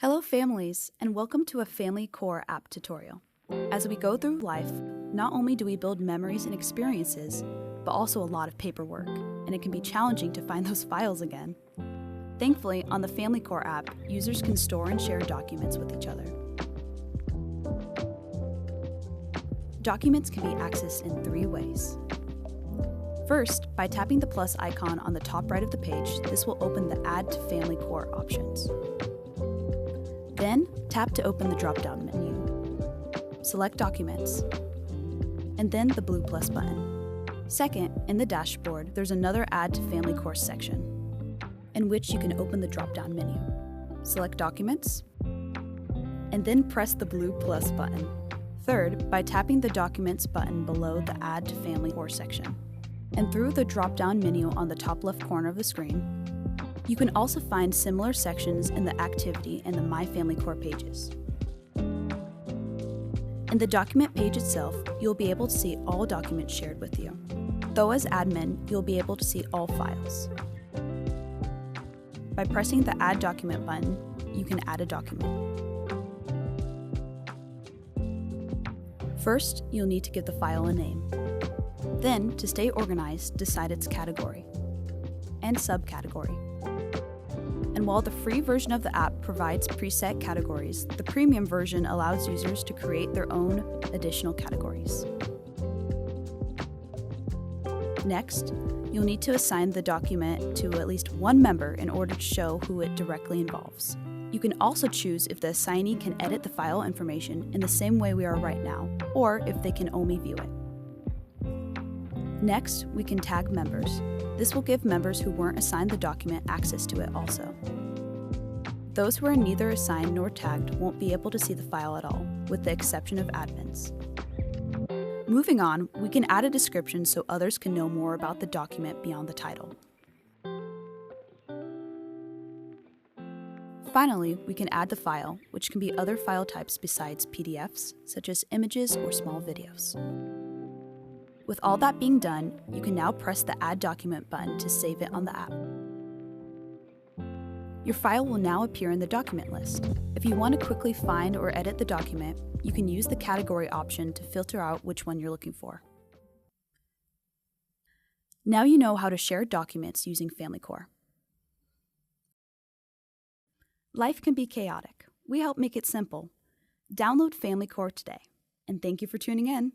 Hello families, and welcome to a Family Core app tutorial. As we go through life, not only do we build memories and experiences, but also a lot of paperwork, and it can be challenging to find those files again. Thankfully, on the Family Core app, users can store and share documents with each other. Documents can be accessed in 3 ways. First, by tapping the plus icon on the top right of the page, this will open the Add to Family Core options. Then, tap to open the drop-down menu. Select Documents, and then the blue plus button. Second, in the dashboard, there's another Add to Family Core section, in which you can open the drop-down menu. Select Documents, and then press the blue plus button. Third, by tapping the Documents button below the Add to Family Core section. And through the drop-down menu on the top left corner of the screen, you can also find similar sections in the Activity and the My Family Core pages. In the document page itself, you'll be able to see all documents shared with you. Though as admin, you'll be able to see all files. By pressing the Add Document button, you can add a document. First, you'll need to give the file a name. Then, to stay organized, decide its category and subcategory. And while the free version of the app provides preset categories, the premium version allows users to create their own additional categories. Next, you'll need to assign the document to at least one member in order to show who it directly involves. You can also choose if the assignee can edit the file information in the same way we are right now, or if they can only view it. Next, we can tag members. This will give members who weren't assigned the document access to it also. Those who are neither assigned nor tagged won't be able to see the file at all, with the exception of admins. Moving on, we can add a description so others can know more about the document beyond the title. Finally, we can add the file, which can be other file types besides PDFs, such as images or small videos. With all that being done, you can now press the Add Document button to save it on the app. Your file will now appear in the document list. If you want to quickly find or edit the document, you can use the category option to filter out which one you're looking for. Now you know how to share documents using Family Core. Life can be chaotic. We help make it simple. Download Family Core today, and thank you for tuning in.